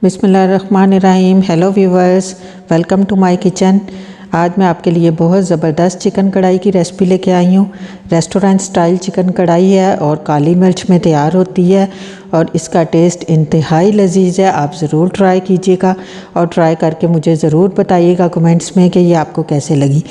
बिस्मिल्लाहिर्रहमानिर्रहीम। Hello viewers, welcome to my kitchen. आज मैं आपके लिए बहुत ज़बरदस्त चिकन कढ़ाई की रेसिपी लेके आई हूँ। रेस्टोरेंट स्टाइल चिकन कढ़ाई है और काली मिर्च में तैयार होती है और इसका टेस्ट इंतहाई लजीज है। आप ज़रूर ट्राई कीजिएगा और ट्राई करके मुझे ज़रूर बताइएगा कमेंट्स में कि ये आपको कैसे लगी।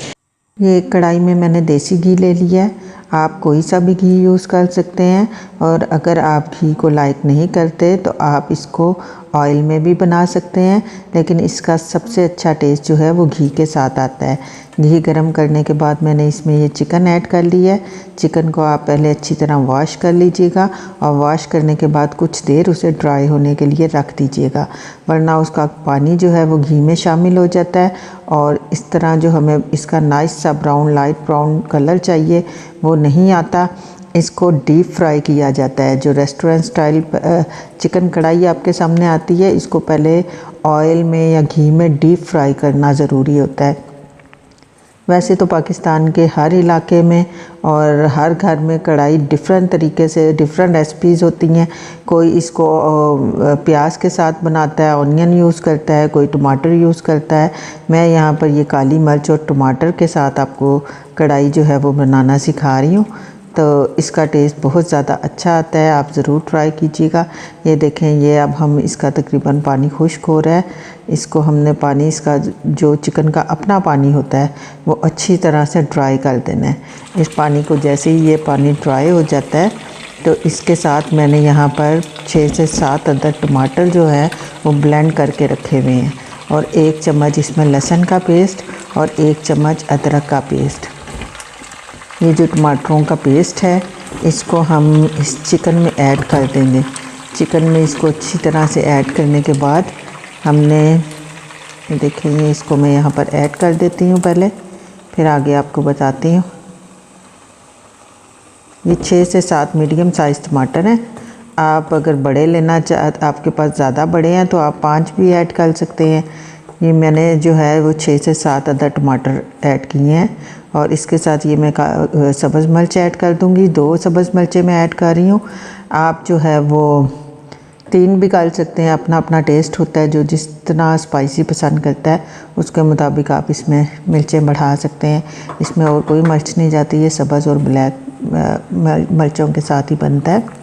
ये कढ़ाई में मैंने देसी घी ले लिया है। आप कोई सा भी घी यूज़ कर सकते हैं और अगर आप घी को लाइक नहीं करते तो आप इसको ऑयल में भी बना सकते हैं, लेकिन इसका सबसे अच्छा टेस्ट जो है वो घी के साथ आता है। घी गरम करने के बाद मैंने इसमें ये चिकन ऐड कर लिया है। चिकन को आप पहले अच्छी तरह वॉश कर लीजिएगा और वॉश करने के बाद कुछ देर उसे ड्राई होने के लिए रख दीजिएगा, वरना उसका पानी जो है वो घी में शामिल हो जाता है और इस तरह जो हमें इसका नाइस सा ब्राउन, लाइट ब्राउन कलर चाहिए वो नहीं आता। इसको डीप फ्राई किया जाता है। जो रेस्टोरेंट स्टाइल चिकन कढ़ाई आपके सामने आती है, इसको पहले ऑयल में या घी में डीप फ्राई करना ज़रूरी होता है। वैसे तो पाकिस्तान के हर इलाके में और हर घर में कढ़ाई डिफरेंट तरीके से डिफरेंट रेसिपीज़ होती हैं। कोई इसको प्याज के साथ बनाता है, ऑनियन यूज़ करता है, कोई टमाटर यूज़ करता है। मैं यहाँ पर ये काली मिर्च और टमाटर के साथ आपको कढ़ाई जो है वो बनाना सिखा रही हूँ, तो इसका टेस्ट बहुत ज़्यादा अच्छा आता है। आप ज़रूर ट्राई कीजिएगा। ये देखें, ये अब हम इसका तकरीबन पानी खुश्क हो रहा है। इसको हमने पानी, इसका जो चिकन का अपना पानी होता है वो अच्छी तरह से ड्राई कर देना है। इस पानी को जैसे ही ये पानी ड्राई हो जाता है तो इसके साथ मैंने यहाँ पर 6 से 7 अदद टमाटर जो है वो ब्लेंड करके रखे हुए हैं और 1 चम्मच इसमें लहसुन का पेस्ट और 1 चम्मच अदरक का पेस्ट। ये जो टमाटरों का पेस्ट है इसको हम इस चिकन में ऐड कर देंगे। चिकन में इसको अच्छी तरह से ऐड करने के बाद हमने, देखेंगे, इसको मैं यहाँ पर ऐड कर देती हूँ पहले, फिर आगे आपको बताती हूँ। ये 6 से 7 मीडियम साइज़ टमाटर हैं। आप अगर बड़े लेना आपके पास ज़्यादा बड़े हैं तो आप 5 भी ऐड कर सकते हैं। ये मैंने जो है वो 6 से 7 अदद टमाटर ऐड किए हैं और इसके साथ ये मैं सब्ज़ मिर्च ऐड कर दूँगी। 2 सब्ज़ मिर्चें मैं ऐड कर रही हूँ। आप जो है वो 3 भी कर सकते हैं, अपना अपना टेस्ट होता है। जो जिस तरह स्पाइसी पसंद करता है उसके मुताबिक आप इसमें मिर्चें बढ़ा सकते हैं। इसमें और कोई मिर्च नहीं जाती, ये सब्ज़ और ब्लैक मिर्चों के साथ ही बनता है।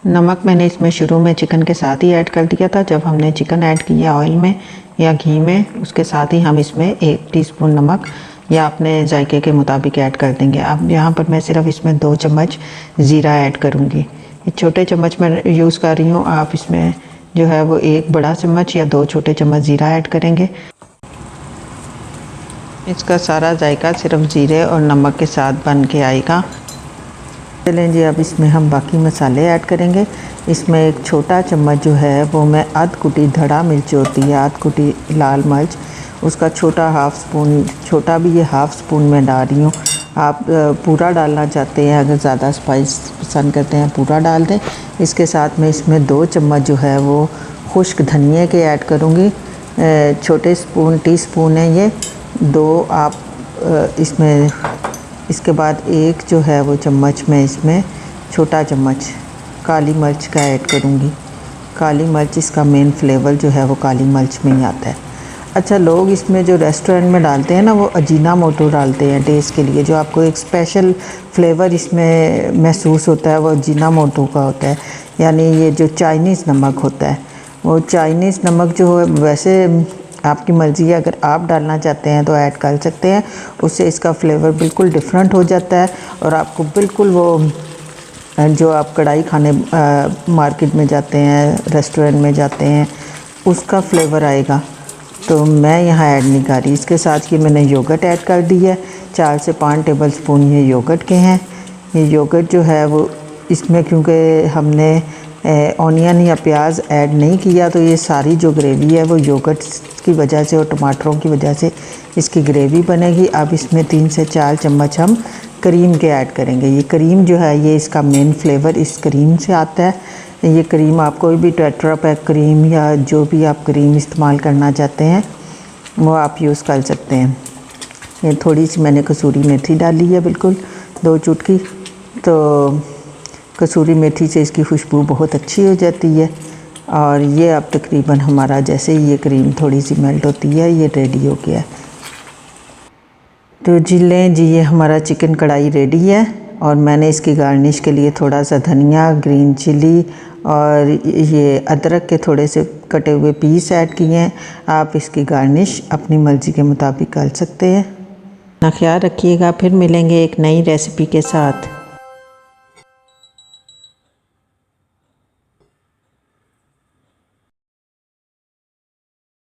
नमक मैंने इसमें शुरू में चिकन के साथ ही ऐड कर दिया था। जब हमने चिकन ऐड किया ऑयल में या घी में, उसके साथ ही हम इसमें 1 टीस्पून नमक या अपने जायके के मुताबिक ऐड कर देंगे। अब यहाँ पर मैं सिर्फ इसमें 2 चम्मच ज़ीरा ऐड करूँगी। ये छोटे चम्मच में यूज़ कर रही हूँ, आप इसमें जो है वो 1 बड़ा चम्मच या 2 छोटे चम्मच ज़ीरा ऐड करेंगे। इसका सारा जायका सिर्फ ज़ीरे और नमक के साथ बन के आएगा। चलें जी, अब इसमें हम बाकी मसाले ऐड करेंगे। इसमें 1 छोटा चम्मच जो है वो मैं अध कुटी धड़ा मिर्च होती है, अध कुटी लाल मिर्च, उसका छोटा हाफ़ स्पून, छोटा भी ये हाफ़ स्पून मैं डाल रही हूँ। आप पूरा डालना चाहते हैं, अगर ज़्यादा स्पाइस पसंद करते हैं पूरा डाल दें। इसके साथ में इसमें 2 चम्मच जो है वो खुश्क धनिए के ऐड करूँगी। छोटे टीस्पून है ये 2 आप इसमें। इसके बाद 1 जो है वो चम्मच मैं इसमें छोटा चम्मच काली मिर्च का ऐड करूँगी। काली मिर्च, इसका मेन फ्लेवर जो है वो काली मिर्च में ही आता है। अच्छा, लोग इसमें जो रेस्टोरेंट में डालते हैं ना वो अजीनामोटो डालते हैं टेस्ट के लिए। जो आपको एक स्पेशल फ्लेवर इसमें महसूस होता है वो अजीनामोटो का होता है, यानी ये जो चाइनीज़ नमक होता है। वो चाइनीज़ नमक जो है, वैसे आपकी मर्ज़ी है, अगर आप डालना चाहते हैं तो ऐड कर सकते हैं। उससे इसका फ्लेवर बिल्कुल डिफरेंट हो जाता है और आपको बिल्कुल वो जो आप कढ़ाई खाने मार्केट में जाते हैं, रेस्टोरेंट में जाते हैं, उसका फ्लेवर आएगा। तो मैं यहाँ ऐड नहीं कर रही। इसके साथ ये मैंने योगर्ट ऐड कर दी है। 4 से 5 टेबल स्पून ये योगर्ट के हैं। ये योगर्ट जो है वो इसमें, क्योंकि हमने ऑनियन या प्याज ऐड नहीं किया, तो ये सारी जो ग्रेवी है वो योगर्ट की वजह से और टमाटरों की वजह से इसकी ग्रेवी बनेगी। अब इसमें 3 से 4 चम्मच हम करीम के ऐड करेंगे। ये करीम जो है ये इसका मेन फ्लेवर इस करीम से आता है। ये करीम आप कोई भी टेट्रा पैक करीम या जो भी आप करीम इस्तेमाल करना चाहते हैं वो आप यूज़ कर सकते हैं। ये थोड़ी सी मैंने कसूरी मेथी डाली है, बिल्कुल 2 चुटकी। तो कसूरी मेथी से इसकी खुशबू बहुत अच्छी हो जाती है। और ये अब तकरीबन हमारा जैसे ये क्रीम थोड़ी सी मेल्ट होती है ये रेडी हो गया है। तो जी लें जी, ये हमारा चिकन कढ़ाई रेडी है और मैंने इसकी गार्निश के लिए थोड़ा सा धनिया, ग्रीन चिली और ये अदरक के थोड़े से कटे हुए पीस ऐड किए हैं। आप इसकी गार्निश अपनी मर्ज़ी के मुताबिक कर सकते हैं। अपना ख्याल रखिएगा, फिर मिलेंगे एक नई रेसिपी के साथ।